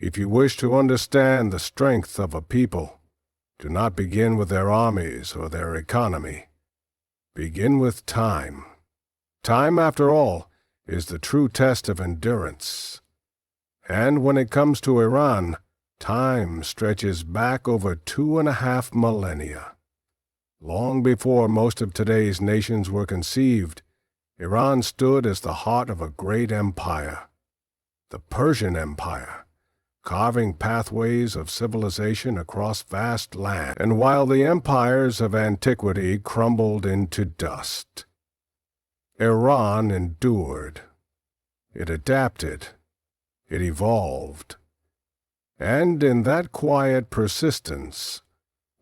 If you wish to understand the strength of a people, do not begin with their armies or their economy. Begin with time. Time, after all, is the true test of endurance. And when it comes to Iran, time stretches back over 2.5 millennia. Long before most of today's nations were conceived, Iran stood as the heart of a great empire, the Persian Empire, carving pathways of civilization across vast land. And while the empires of antiquity crumbled into dust, Iran endured. It adapted. It evolved. And in that quiet persistence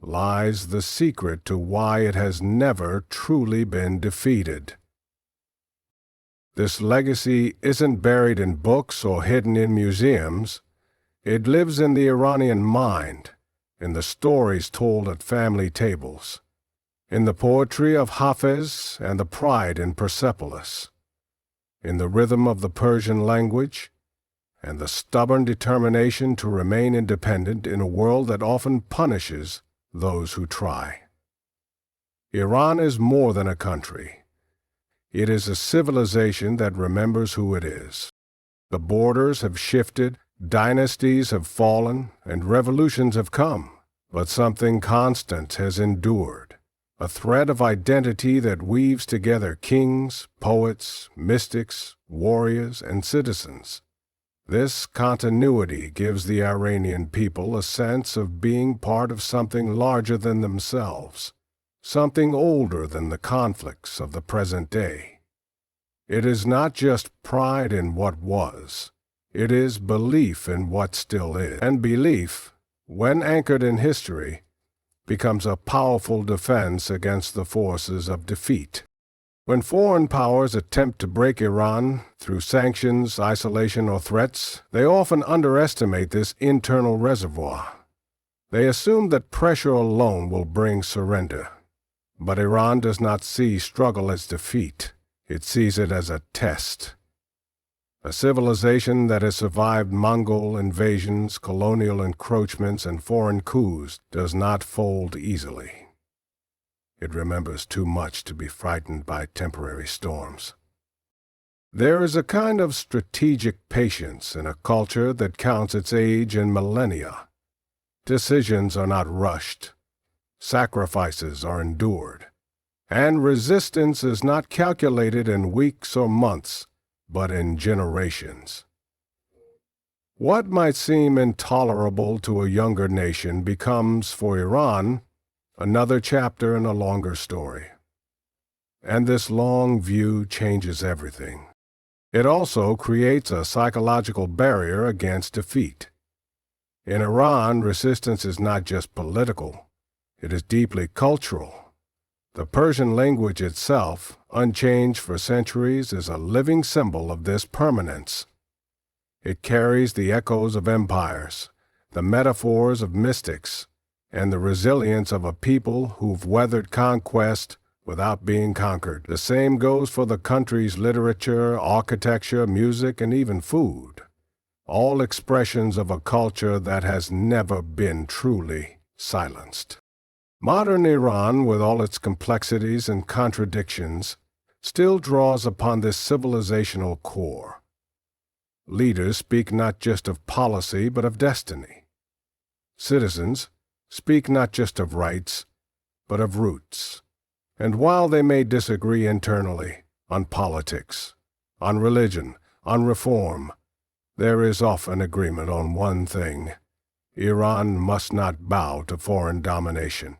lies the secret to why it has never truly been defeated. This legacy isn't buried in books or hidden in museums. It lives in the Iranian mind, in the stories told at family tables, in the poetry of Hafez and the pride in Persepolis, in the rhythm of the Persian language, and the stubborn determination to remain independent in a world that often punishes those who try. Iran is more than a country. It is a civilization that remembers who it is. The borders have shifted, dynasties have fallen, and revolutions have come, but something constant has endured, a thread of identity that weaves together kings, poets, mystics, warriors, and citizens. This continuity gives the Iranian people a sense of being part of something larger than themselves, something older than the conflicts of the present day. It is not just pride in what was. It is belief in what still is. And belief, when anchored in history, becomes a powerful defense against the forces of defeat. When foreign powers attempt to break Iran through sanctions, isolation, or threats, they often underestimate this internal reservoir. They assume that pressure alone will bring surrender. But Iran does not see struggle as defeat. It sees it as a test. A civilization that has survived Mongol invasions, colonial encroachments, and foreign coups does not fold easily. It remembers too much to be frightened by temporary storms. There is a kind of strategic patience in a culture that counts its age in millennia. Decisions are not rushed. Sacrifices are endured. And resistance is not calculated in weeks or months, but in generations. What might seem intolerable to a younger nation becomes, for Iran, another chapter in a longer story. And this long view changes everything. It also creates a psychological barrier against defeat. In Iran, resistance is not just political, it is deeply cultural. The Persian language itself, unchanged for centuries, is a living symbol of this permanence. It carries the echoes of empires, the metaphors of mystics, and the resilience of a people who've weathered conquest without being conquered. The same goes for the country's literature, architecture, music, and even food, all expressions of a culture that has never been truly silenced. Modern Iran, with all its complexities and contradictions, still draws upon this civilizational core. Leaders speak not just of policy, but of destiny. Citizens speak not just of rights, but of roots. And while they may disagree internally on politics, on religion, on reform, there is often agreement on one thing: Iran must not bow to foreign domination.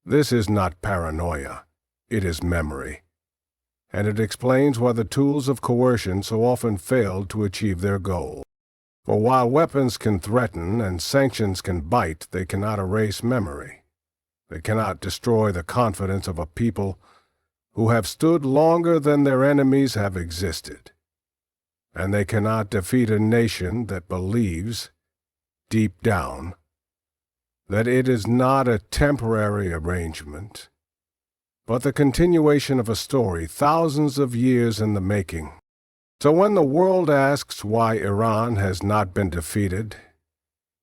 This is not paranoia, it is memory. And it explains why the tools of coercion so often fail to achieve their goal. For while weapons can threaten and sanctions can bite, they cannot erase memory. They cannot destroy the confidence of a people who have stood longer than their enemies have existed. And they cannot defeat a nation that believes, deep down, that it is not a temporary arrangement, but the continuation of a story thousands of years in the making. So when the world asks why Iran has not been defeated,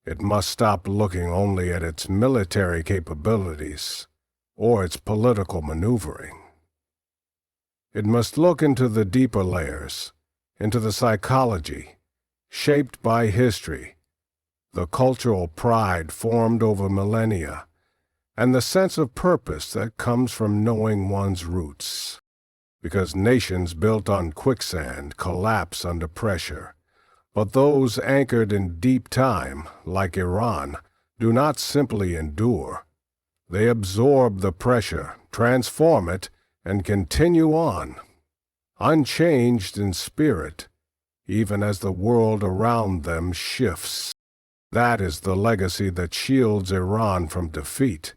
it must stop looking only at its military capabilities or its political maneuvering. It must look into the deeper layers, into the psychology shaped by history, the cultural pride formed over millennia, and the sense of purpose that comes from knowing one's roots. Because nations built on quicksand collapse under pressure, but those anchored in deep time, like Iran, do not simply endure. They absorb the pressure, transform it, and continue on, unchanged in spirit, even as the world around them shifts. That is the legacy that shields Iran from defeat.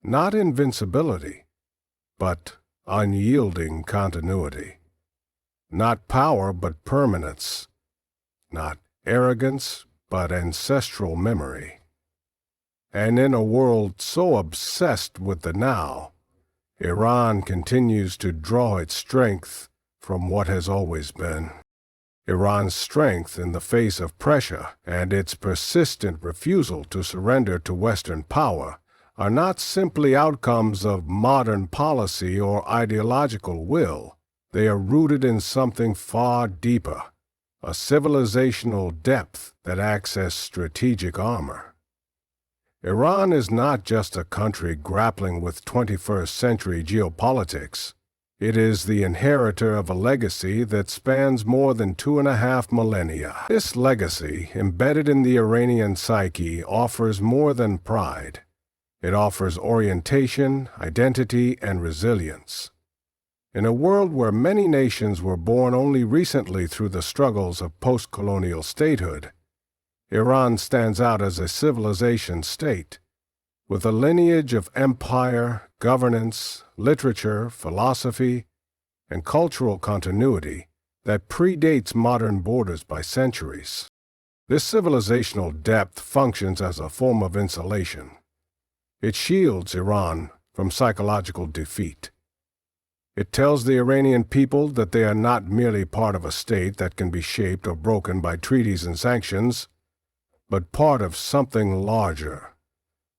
Not invincibility, but unyielding continuity. Not power, but permanence. Not arrogance, but ancestral memory. And in a world so obsessed with the now, Iran continues to draw its strength from what has always been. Iran's strength in the face of pressure and its persistent refusal to surrender to Western power are not simply outcomes of modern policy or ideological will. They are rooted in something far deeper, a civilizational depth that acts as strategic armor. Iran is not just a country grappling with 21st century geopolitics. It is the inheritor of a legacy that spans more than 2.5 millennia. This legacy, embedded in the Iranian psyche, offers more than pride. It offers orientation, identity, and resilience. In a world where many nations were born only recently through the struggles of post-colonial statehood, Iran stands out as a civilization state, with a lineage of empire, governance, literature, philosophy, and cultural continuity that predates modern borders by centuries. This civilizational depth functions as a form of insulation. It shields Iran from psychological defeat. It tells the Iranian people that they are not merely part of a state that can be shaped or broken by treaties and sanctions, but part of something larger,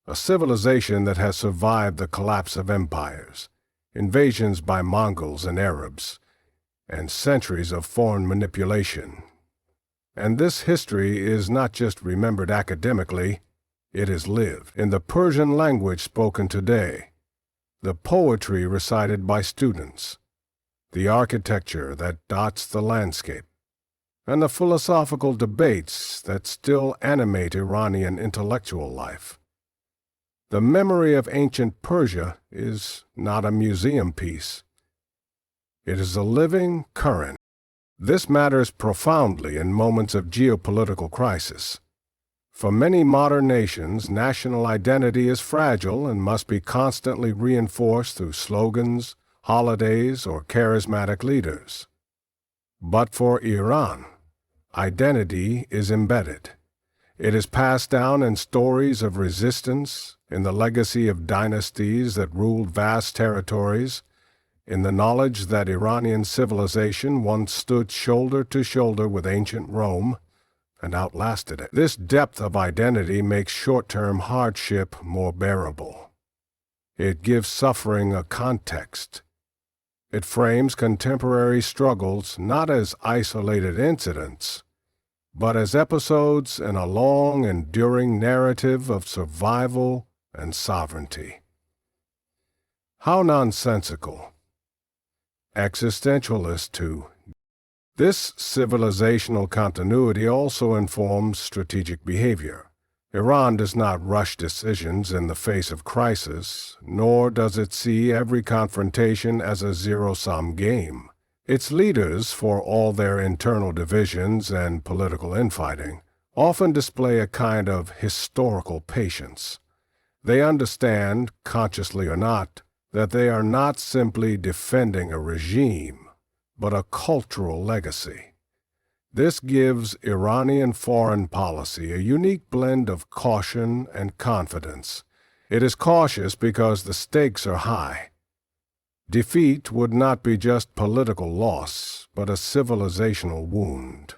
a civilization that has survived the collapse of empires, invasions by Mongols and Arabs, and centuries of foreign manipulation. And this history is not just remembered academically, it is lived in the Persian language spoken today, the poetry recited by students, the architecture that dots the landscape, and the philosophical debates that still animate Iranian intellectual life. The memory of ancient Persia is not a museum piece. It is a living current. This matters profoundly in moments of geopolitical crisis. For many modern nations, national identity is fragile and must be constantly reinforced through slogans, holidays, or charismatic leaders. But for Iran, identity is embedded. It is passed down in stories of resistance, in the legacy of dynasties that ruled vast territories, in the knowledge that Iranian civilization once stood shoulder to shoulder with ancient Rome and outlasted it. This depth of identity makes short-term hardship more bearable. It gives suffering a context. It frames contemporary struggles not as isolated incidents, but as episodes in a long, enduring narrative of survival and sovereignty. How nonsensical. Existentialist too. This civilizational continuity also informs strategic behavior. Iran does not rush decisions in the face of crisis, nor does it see every confrontation as a zero-sum game. Its leaders, for all their internal divisions and political infighting, often display a kind of historical patience. They understand, consciously or not, that they are not simply defending a regime, but a cultural legacy. This gives Iranian foreign policy a unique blend of caution and confidence. It is cautious because the stakes are high. Defeat would not be just political loss, but a civilizational wound.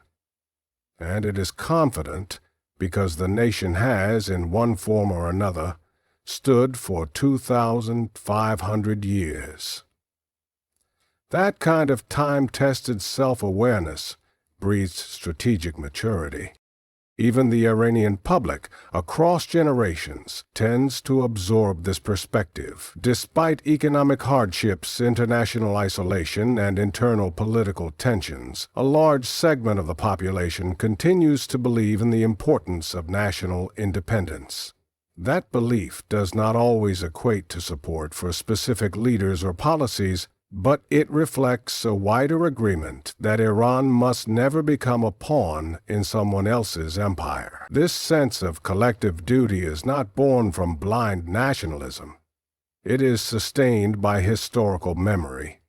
And it is confident because the nation has, in one form or another, stood for 2,500 years. That kind of time-tested self-awareness breeds strategic maturity. Even the Iranian public, across generations, tends to absorb this perspective. Despite economic hardships, international isolation, and internal political tensions, a large segment of the population continues to believe in the importance of national independence. That belief does not always equate to support for specific leaders or policies, but it reflects a wider agreement that Iran must never become a pawn in someone else's empire. This sense of collective duty is not born from blind nationalism. It is sustained by historical memory.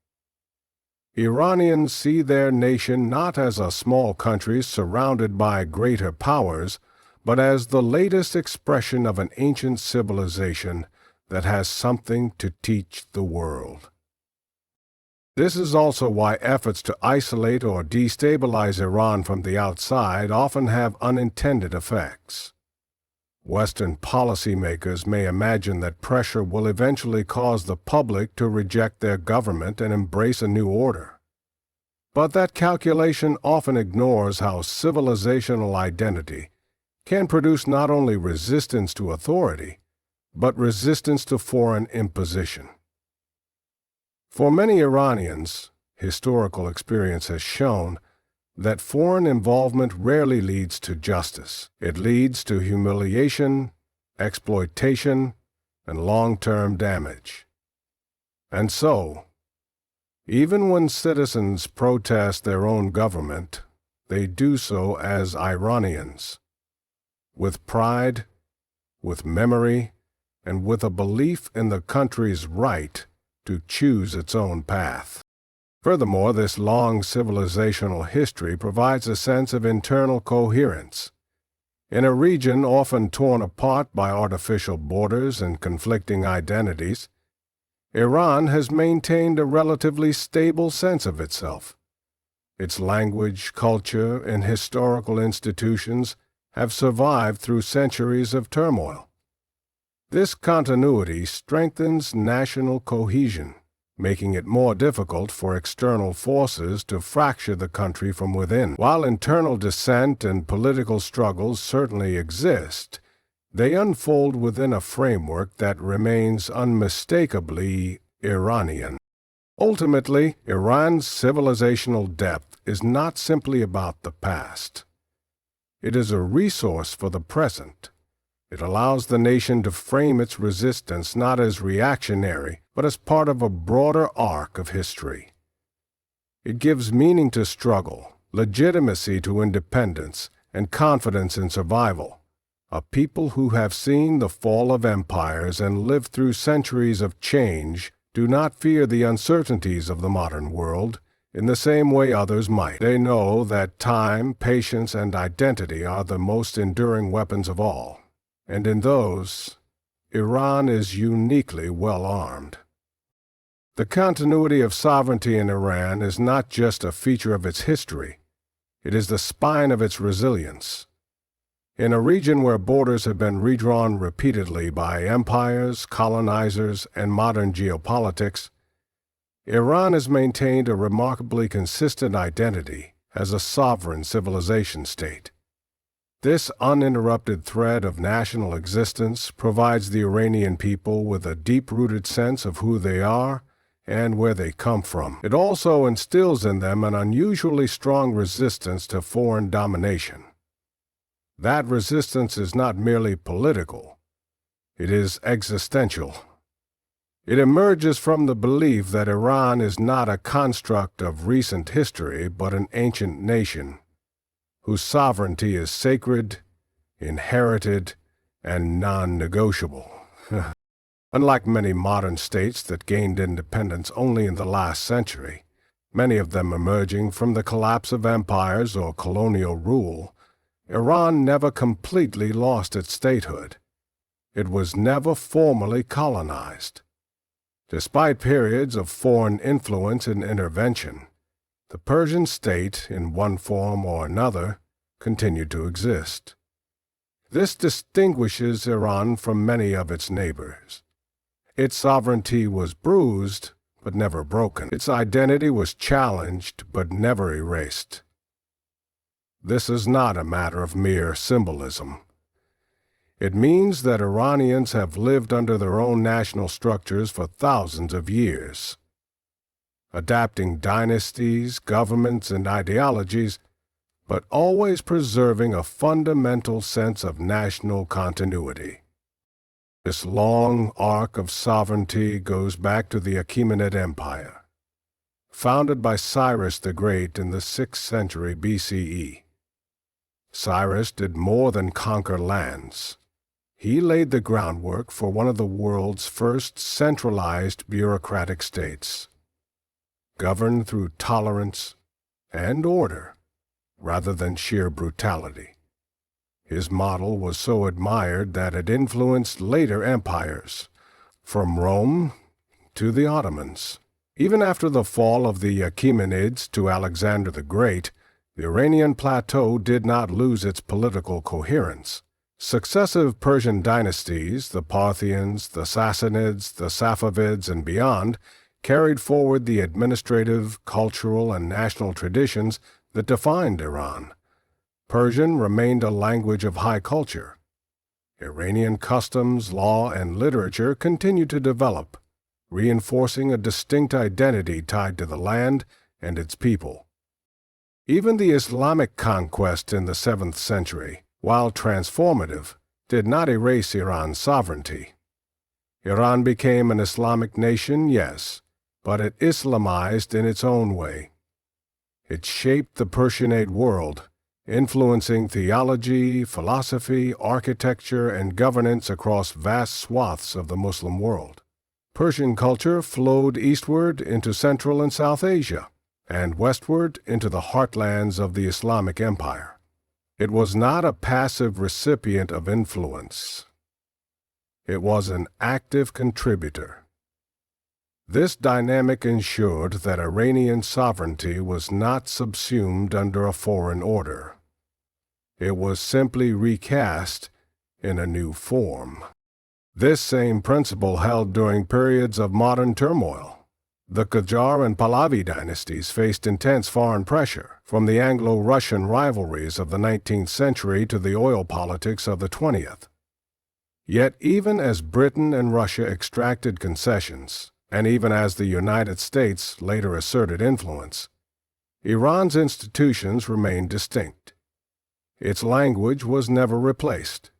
Iranians see their nation not as a small country surrounded by greater powers, but as the latest expression of an ancient civilization that has something to teach the world. This is also why efforts to isolate or destabilize Iran from the outside often have unintended effects. Western policymakers may imagine that pressure will eventually cause the public to reject their government and embrace a new order. But that calculation often ignores how civilizational identity can produce not only resistance to authority, but resistance to foreign imposition. For many Iranians, historical experience has shown that foreign involvement rarely leads to justice. It leads to humiliation, exploitation, and long-term damage. And so, even when citizens protest their own government, they do so as Iranians, with pride, with memory, and with a belief in the country's right to choose its own path. Furthermore, this long civilizational history provides a sense of internal coherence. In a region often torn apart by artificial borders and conflicting identities, Iran has maintained a relatively stable sense of itself. Its language, culture, and historical institutions have survived through centuries of turmoil. This continuity strengthens national cohesion, making it more difficult for external forces to fracture the country from within. While internal dissent and political struggles certainly exist, they unfold within a framework that remains unmistakably Iranian. Ultimately, Iran's civilizational depth is not simply about the past. It is a resource for the present. It allows the nation to frame its resistance not as reactionary, but as part of a broader arc of history. It gives meaning to struggle, legitimacy to independence, and confidence in survival. A people who have seen the fall of empires and lived through centuries of change do not fear the uncertainties of the modern world in the same way others might. They know that time, patience, and identity are the most enduring weapons of all. And in those, Iran is uniquely well armed. The continuity of sovereignty in Iran is not just a feature of its history, it is the spine of its resilience. In a region where borders have been redrawn repeatedly by empires, colonizers, and modern geopolitics, Iran has maintained a remarkably consistent identity as a sovereign civilization state. This uninterrupted thread of national existence provides the Iranian people with a deep-rooted sense of who they are and where they come from. It also instills in them an unusually strong resistance to foreign domination. That resistance is not merely political, it is existential. It emerges from the belief that Iran is not a construct of recent history, but an ancient nation, whose sovereignty is sacred, inherited, and non-negotiable. Unlike many modern states that gained independence only in the last century, many of them emerging from the collapse of empires or colonial rule, Iran never completely lost its statehood. It was never formally colonized. Despite periods of foreign influence and intervention, the Persian state, in one form or another, continued to exist. This distinguishes Iran from many of its neighbors. Its sovereignty was bruised, but never broken. Its identity was challenged, but never erased. This is not a matter of mere symbolism. It means that Iranians have lived under their own national structures for thousands of years, adapting dynasties, governments, and ideologies, but always preserving a fundamental sense of national continuity. This long arc of sovereignty goes back to the Achaemenid Empire, founded by Cyrus the Great in the 6th century BCE. Cyrus did more than conquer lands. He laid the groundwork for one of the world's first centralized bureaucratic states, governed through tolerance and order rather than sheer brutality. His model was so admired that it influenced later empires, from Rome to the Ottomans. Even after the fall of the Achaemenids to Alexander the Great, the Iranian plateau did not lose its political coherence. Successive Persian dynasties, the Parthians, the Sassanids, the Safavids, and beyond, carried forward the administrative, cultural, and national traditions that defined Iran. Persian remained a language of high culture. Iranian customs, law, and literature continued to develop, reinforcing a distinct identity tied to the land and its people. Even the Islamic conquest in the 7th century, while transformative, did not erase Iran's sovereignty. Iran became an Islamic nation, yes, but it Islamized in its own way. It shaped the Persianate world, influencing theology, philosophy, architecture, and governance across vast swaths of the Muslim world. Persian culture flowed eastward into Central and South Asia, and westward into the heartlands of the Islamic Empire. It was not a passive recipient of influence. It was an active contributor. This dynamic ensured that Iranian sovereignty was not subsumed under a foreign order. It was simply recast in a new form. This same principle held during periods of modern turmoil. The Qajar and Pahlavi dynasties faced intense foreign pressure, from the Anglo-Russian rivalries of the 19th century to the oil politics of the 20th. Yet even as Britain and Russia extracted concessions, and even as the United States later asserted influence, Iran's institutions remained distinct. Its language was never replaced.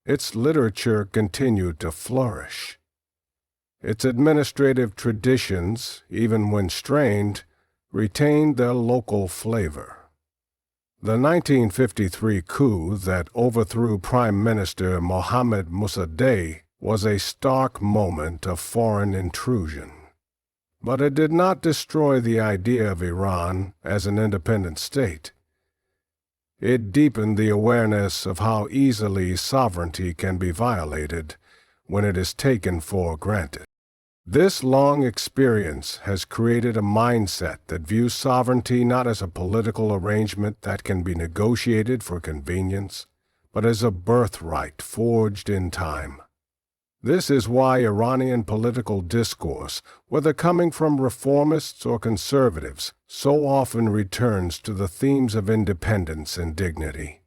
Its literature continued to flourish. Its administrative traditions, even when strained, retained their local flavor. The 1953 coup that overthrew Prime Minister Mohammad Mossadegh was a stark moment of foreign intrusion. But it did not destroy the idea of Iran as an independent state. It deepened the awareness of how easily sovereignty can be violated when it is taken for granted. This long experience has created a mindset that views sovereignty not as a political arrangement that can be negotiated for convenience, but as a birthright forged in time. This is why Iranian political discourse, whether coming from reformists or conservatives, so often returns to the themes of independence and dignity.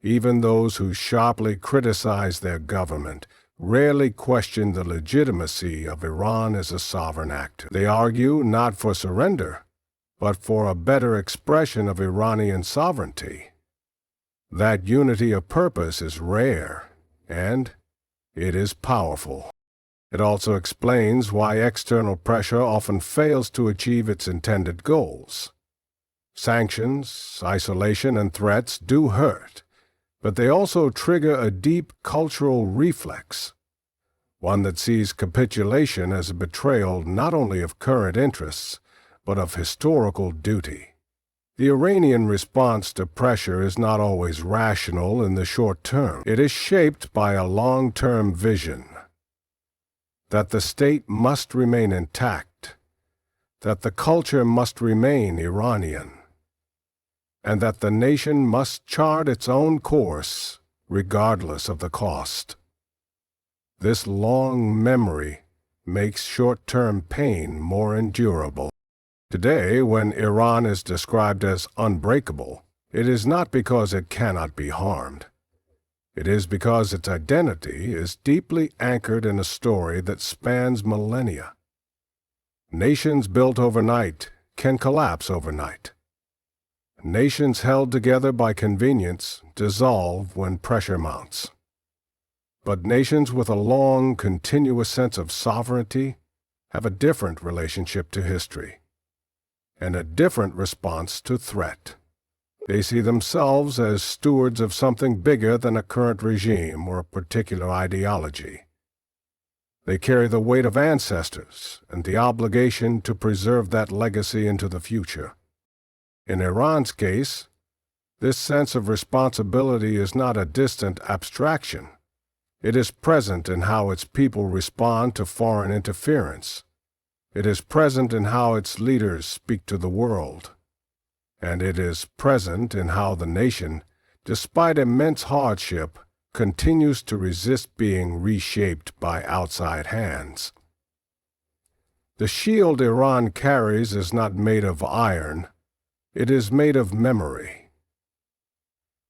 Even those who sharply criticize their government rarely question the legitimacy of Iran as a sovereign actor. They argue not for surrender, but for a better expression of Iranian sovereignty. That unity of purpose is rare, and it is powerful. It also explains why external pressure often fails to achieve its intended goals. Sanctions, isolation, and threats do hurt, but they also trigger a deep cultural reflex, one that sees capitulation as a betrayal not only of current interests, but of historical duty. The Iranian response to pressure is not always rational in the short term. It is shaped by a long-term vision. that the state must remain intact, that the culture must remain Iranian, and that the nation must chart its own course regardless of the cost. This long memory makes short-term pain more endurable. Today, when Iran is described as unbreakable, it is not because it cannot be harmed. It is because its identity is deeply anchored in a story that spans millennia. Nations built overnight can collapse overnight. Nations held together by convenience dissolve when pressure mounts. But nations with a long, continuous sense of sovereignty have a different relationship to history and a different response to threat. They see themselves as stewards of something bigger than a current regime or a particular ideology. They carry the weight of ancestors and the obligation to preserve that legacy into the future. In Iran's case, this sense of responsibility is not a distant abstraction. It is present in how its people respond to foreign interference. It is present in how its leaders speak to the world. And it is present in how the nation, despite immense hardship, continues to resist being reshaped by outside hands. The shield Iran carries is not made of iron. It is made of memory.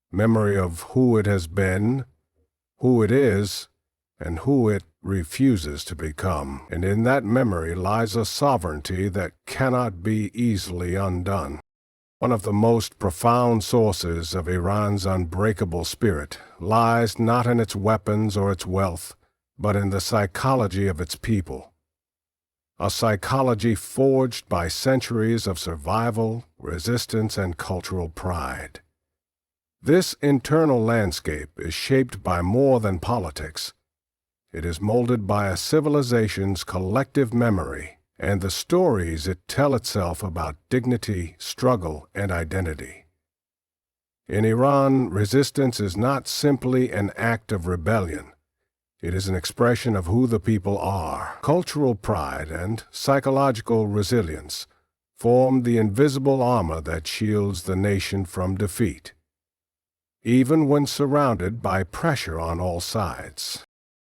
Memory of who it has been, who it is, and who it refuses to become. And in that memory lies a sovereignty that cannot be easily undone. One of the most profound sources of Iran's unbreakable spirit lies not in its weapons or its wealth, but in the psychology of its people. A psychology forged by centuries of survival, resistance, and cultural pride. This internal landscape is shaped by more than politics. It is molded by a civilization's collective memory and the stories it tells itself about dignity, struggle, and identity. In Iran, resistance is not simply an act of rebellion. It is an expression of who the people are. Cultural pride and psychological resilience form the invisible armor that shields the nation from defeat, even when surrounded by pressure on all sides.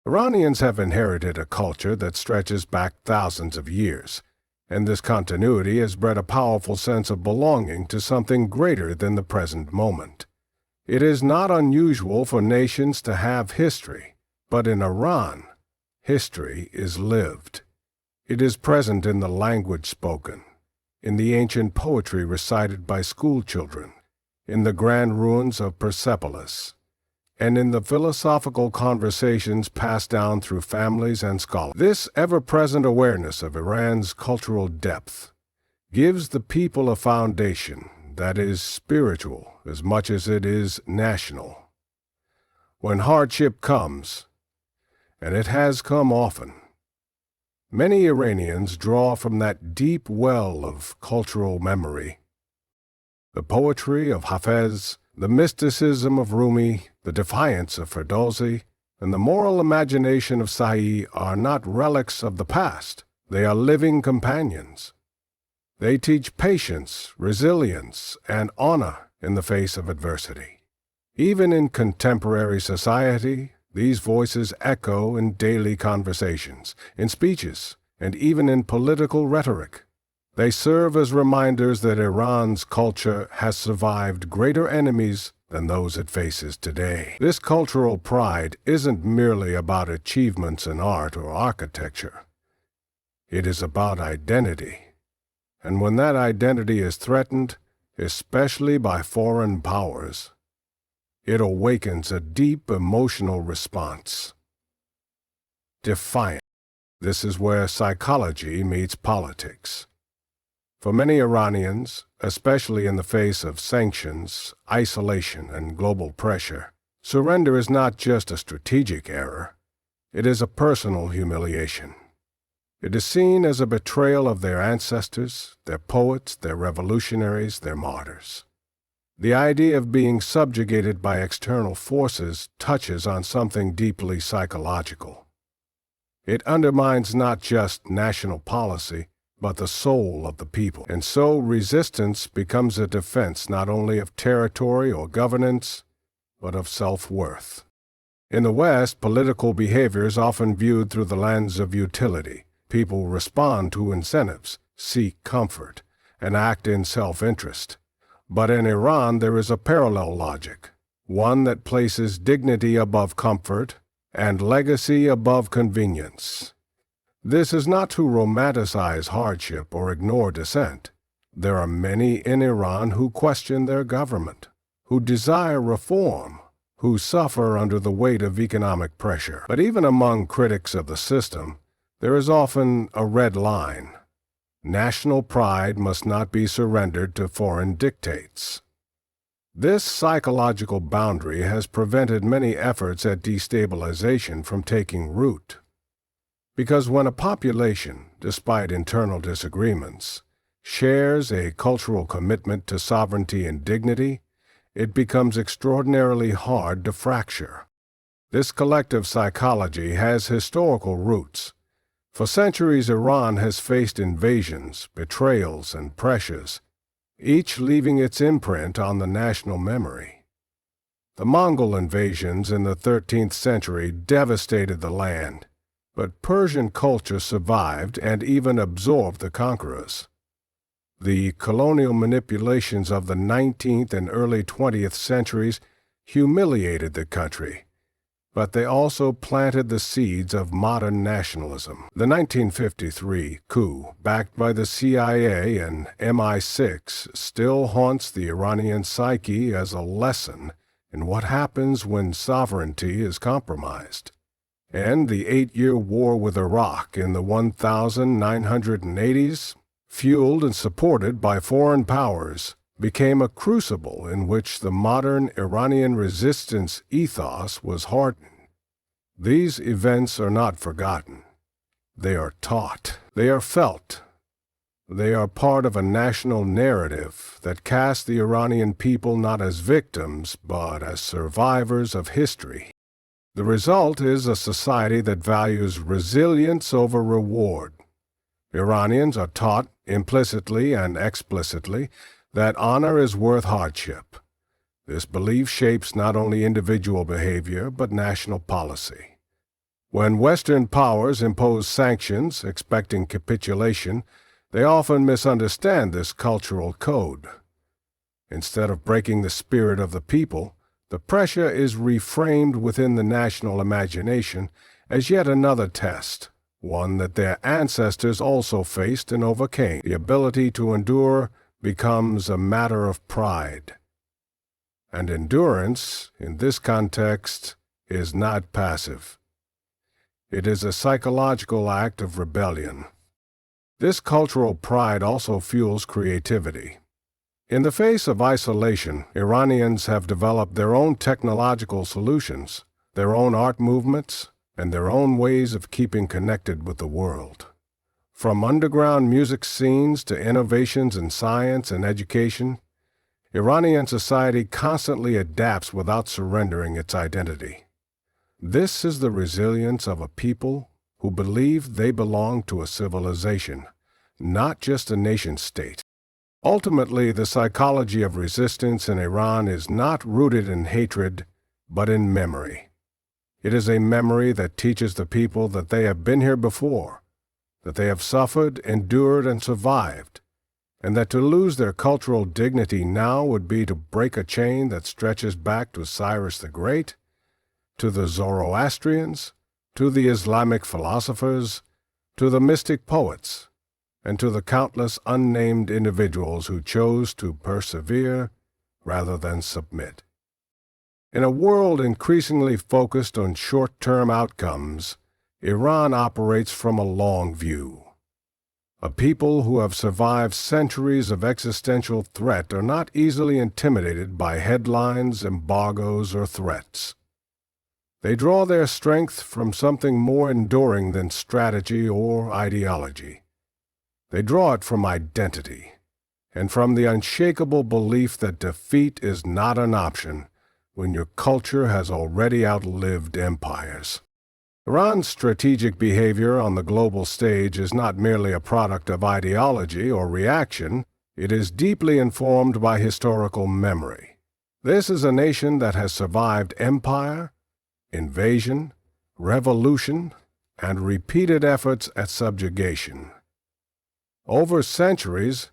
Iranians have inherited a culture that stretches back thousands of years, and this continuity has bred a powerful sense of belonging to something greater than the present moment. It is not unusual for nations to have history, but in Iran, history is lived. It is present in the language spoken, in the ancient poetry recited by schoolchildren, in the grand ruins of Persepolis, and in the philosophical conversations passed down through families and scholars. This ever-present awareness of Iran's cultural depth gives the people a foundation that is spiritual as much as it is national. When hardship comes, and it has come often, many Iranians draw from that deep well of cultural memory. The poetry of Hafez, the mysticism of Rumi, the defiance of Ferdowsi, and the moral imagination of Sa'i are not relics of the past. They are living companions. They teach patience, resilience, and honor in the face of adversity. Even in contemporary society, these voices echo in daily conversations, in speeches, and even in political rhetoric. They serve as reminders that Iran's culture has survived greater enemies than those it faces today. This cultural pride isn't merely about achievements in art or architecture. It is about identity. And when that identity is threatened, especially by foreign powers, it awakens a deep emotional response. Defiance. This is where psychology meets politics. For many Iranians, especially in the face of sanctions, isolation, and global pressure, surrender is not just a strategic error. It is a personal humiliation. It is seen as a betrayal of their ancestors, their poets, their revolutionaries, their martyrs. The idea of being subjugated by external forces touches on something deeply psychological. It undermines not just national policy, but the soul of the people. And so resistance becomes a defense not only of territory or governance, but of self-worth. In the West, political behavior is often viewed through the lens of utility. People respond to incentives, seek comfort, and act in self-interest. But in Iran, there is a parallel logic, one that places dignity above comfort and legacy above convenience. This is not to romanticize hardship or ignore dissent. There are many in Iran who question their government, who desire reform, who suffer under the weight of economic pressure. But even among critics of the system, there is often a red line. National pride must not be surrendered to foreign dictates. This psychological boundary has prevented many efforts at destabilization from taking root. Because when a population, despite internal disagreements, shares a cultural commitment to sovereignty and dignity, it becomes extraordinarily hard to fracture. This collective psychology has historical roots. For centuries, Iran has faced invasions, betrayals, and pressures, each leaving its imprint on the national memory. The Mongol invasions in the 13th century devastated the land, but Persian culture survived and even absorbed the conquerors. The colonial manipulations of the 19th and early 20th centuries humiliated the country, but they also planted the seeds of modern nationalism. The 1953 coup, backed by the CIA and MI6, still haunts the Iranian psyche as a lesson in what happens when sovereignty is compromised. And the 8-year war with Iraq in the 1980s, fueled and supported by foreign powers, became a crucible in which the modern Iranian resistance ethos was hardened. These events are not forgotten. They are taught. They are felt. They are part of a national narrative that casts the Iranian people not as victims, but as survivors of history. The result is a society that values resilience over reward. Iranians are taught, implicitly and explicitly, that honor is worth hardship. This belief shapes not only individual behavior, but national policy. When Western powers impose sanctions expecting capitulation, they often misunderstand this cultural code. Instead of breaking the spirit of the people, the pressure is reframed within the national imagination as yet another test, one that their ancestors also faced and overcame. The ability to endure becomes a matter of pride. And endurance, in this context, is not passive. It is a psychological act of rebellion. This cultural pride also fuels creativity. In the face of isolation, Iranians have developed their own technological solutions, their own art movements, and their own ways of keeping connected with the world. From underground music scenes to innovations in science and education, Iranian society constantly adapts without surrendering its identity. This is the resilience of a people who believe they belong to a civilization, not just a nation-state. Ultimately, the psychology of resistance in Iran is not rooted in hatred, but in memory. It is a memory that teaches the people that they have been here before, that they have suffered, endured, and survived, and that to lose their cultural dignity now would be to break a chain that stretches back to Cyrus the Great, to the Zoroastrians, to the Islamic philosophers, to the mystic poets, and to the countless unnamed individuals who chose to persevere rather than submit. In a world increasingly focused on short-term outcomes, Iran operates from a long view. A people who have survived centuries of existential threat are not easily intimidated by headlines, embargoes, or threats. They draw their strength from something more enduring than strategy or ideology. They draw it from identity, and from the unshakable belief that defeat is not an option when your culture has already outlived empires. Iran's strategic behavior on the global stage is not merely a product of ideology or reaction, it is deeply informed by historical memory. This is a nation that has survived empire, invasion, revolution, and repeated efforts at subjugation. Over centuries,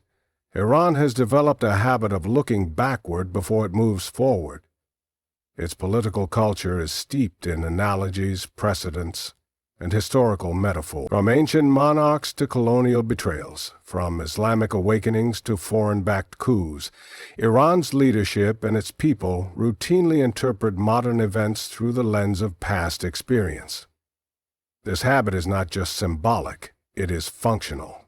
Iran has developed a habit of looking backward before it moves forward. Its political culture is steeped in analogies, precedents, and historical metaphor. From ancient monarchs to colonial betrayals, from Islamic awakenings to foreign-backed coups, Iran's leadership and its people routinely interpret modern events through the lens of past experience. This habit is not just symbolic, it is functional.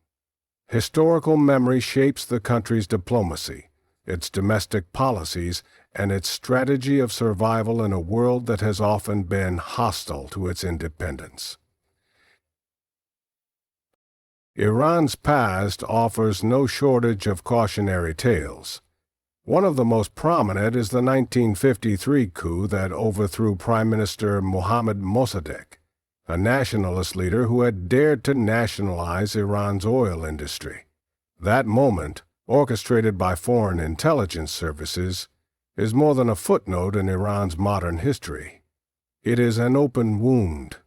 Historical memory shapes the country's diplomacy, its domestic policies, and its strategy of survival in a world that has often been hostile to its independence. Iran's past offers no shortage of cautionary tales. One of the most prominent is the 1953 coup that overthrew Prime Minister Mohammad Mossadegh, a nationalist leader who had dared to nationalize Iran's oil industry. That moment, orchestrated by foreign intelligence services, is more than a footnote in Iran's modern history. It is an open wound.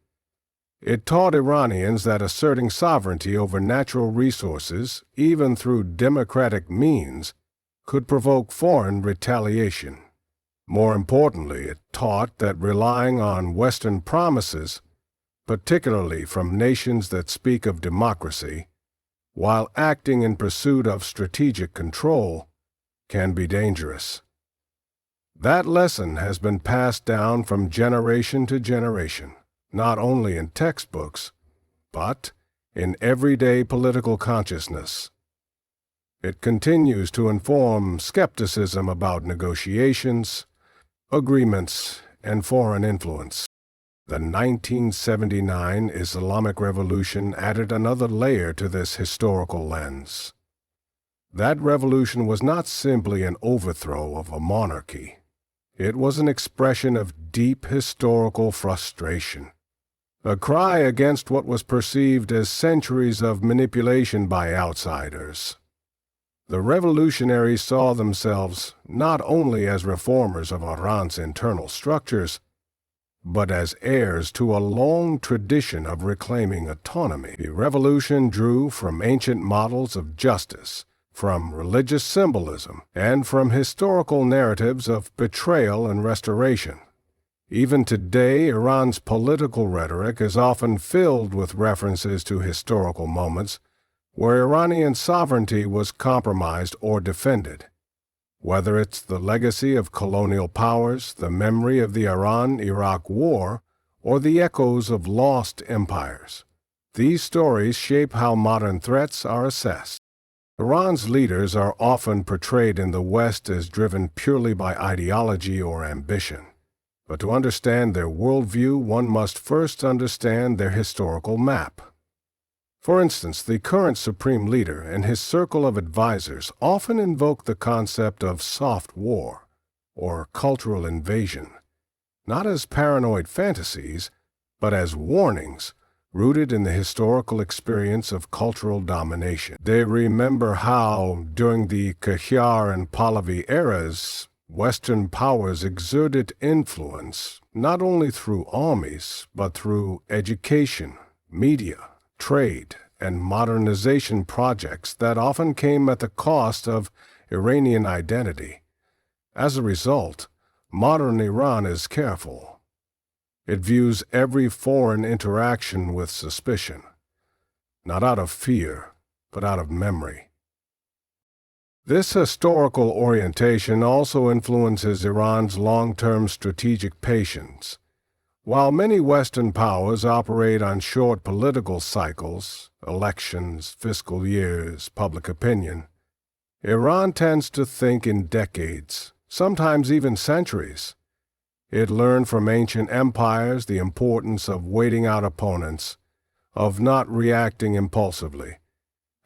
It taught Iranians that asserting sovereignty over natural resources, even through democratic means, could provoke foreign retaliation. More importantly, it taught that relying on Western promises, particularly from nations that speak of democracy, while acting in pursuit of strategic control, can be dangerous. That lesson has been passed down from generation to generation, not only in textbooks, but in everyday political consciousness. It continues to inform skepticism about negotiations, agreements, and foreign influence. The 1979 Islamic Revolution added another layer to this historical lens. That revolution was not simply an overthrow of a monarchy. It was an expression of deep historical frustration, a cry against what was perceived as centuries of manipulation by outsiders. The revolutionaries saw themselves not only as reformers of Iran's internal structures, but as heirs to a long tradition of reclaiming autonomy. The revolution drew from ancient models of justice, from religious symbolism, and from historical narratives of betrayal and restoration. Even today, Iran's political rhetoric is often filled with references to historical moments where Iranian sovereignty was compromised or defended. Whether it's the legacy of colonial powers, the memory of the Iran-Iraq War, or the echoes of lost empires, these stories shape how modern threats are assessed. Iran's leaders are often portrayed in the West as driven purely by ideology or ambition. But to understand their worldview, one must first understand their historical map. For instance, the current supreme leader and his circle of advisors often invoke the concept of soft war, or cultural invasion, not as paranoid fantasies, but as warnings rooted in the historical experience of cultural domination. They remember how, during the Qajar and Pahlavi eras, Western powers exerted influence not only through armies, but through education, media, trade, and modernization projects that often came at the cost of Iranian identity. As a result, modern Iran is careful. It views every foreign interaction with suspicion, not out of fear, but out of memory. This historical orientation also influences Iran's long-term strategic patience. While many Western powers operate on short political cycles, elections, fiscal years, public opinion, Iran tends to think in decades, sometimes even centuries. It learned from ancient empires the importance of waiting out opponents, of not reacting impulsively,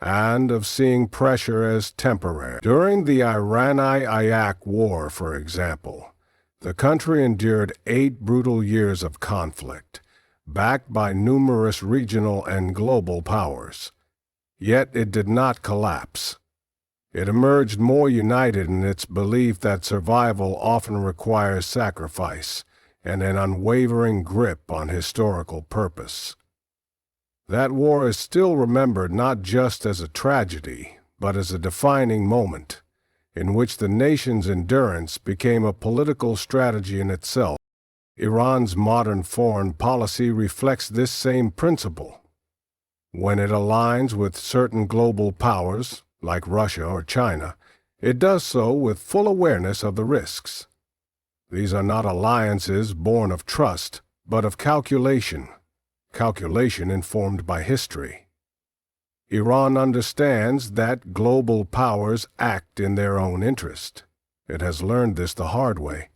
and of seeing pressure as temporary. During the Iran-Iraq War, for example, the country endured 8 brutal years of conflict, backed by numerous regional and global powers. Yet it did not collapse. It emerged more united in its belief that survival often requires sacrifice and an unwavering grip on historical purpose. That war is still remembered not just as a tragedy, but as a defining moment in which the nation's endurance became a political strategy in itself. Iran's modern foreign policy reflects this same principle. When it aligns with certain global powers, like Russia or China, it does so with full awareness of the risks. These are not alliances born of trust, but of calculation informed by history. Iran understands that global powers act in their own interest. It has learned this the hard way.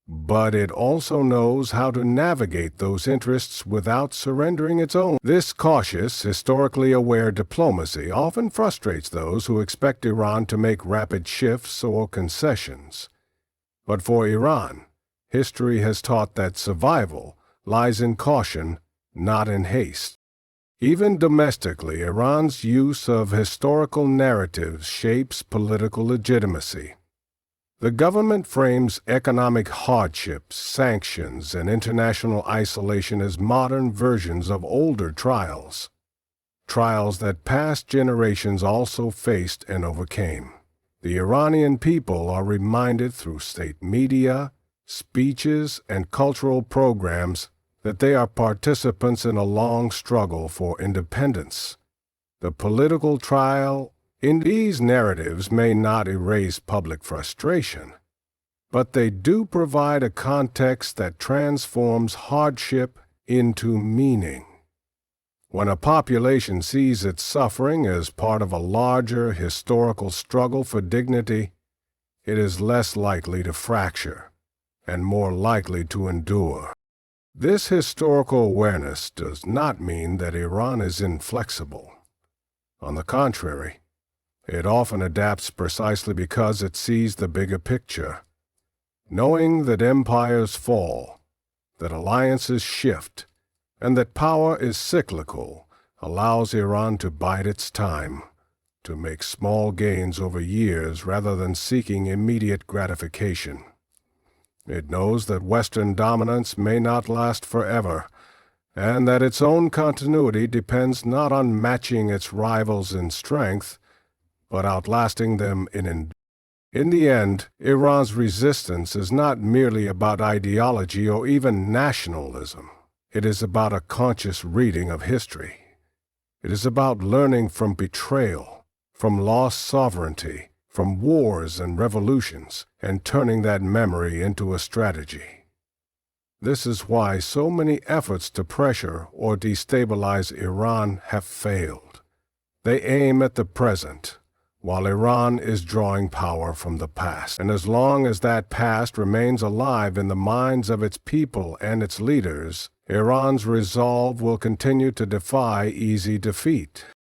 But it also knows how to navigate those interests without surrendering its own. This cautious, historically aware diplomacy often frustrates those who expect Iran to make rapid shifts or concessions. But for Iran, history has taught that survival lies in caution, not in haste. Even domestically, Iran's use of historical narratives shapes political legitimacy. The government frames economic hardships, sanctions, and international isolation as modern versions of older trials that past generations also faced and overcame. The Iranian people are reminded through state media, speeches, and cultural programs that they are participants in a long struggle for independence. The political trial in these narratives may not erase public frustration, but they do provide a context that transforms hardship into meaning. When a population sees its suffering as part of a larger historical struggle for dignity, it is less likely to fracture and more likely to endure. This historical awareness does not mean that Iran is inflexible. On the contrary, it often adapts precisely because it sees the bigger picture. Knowing that empires fall, that alliances shift, and that power is cyclical allows Iran to bide its time, to make small gains over years rather than seeking immediate gratification. It knows that Western dominance may not last forever, and that its own continuity depends not on matching its rivals in strength, but outlasting them in endurance. In the end, Iran's resistance is not merely about ideology or even nationalism. It is about a conscious reading of history. It is about learning from betrayal, from lost sovereignty, from wars and revolutions, and turning that memory into a strategy. This is why so many efforts to pressure or destabilize Iran have failed. They aim at the present, while Iran is drawing power from the past. And as long as that past remains alive in the minds of its people and its leaders, Iran's resolve will continue to defy easy defeat.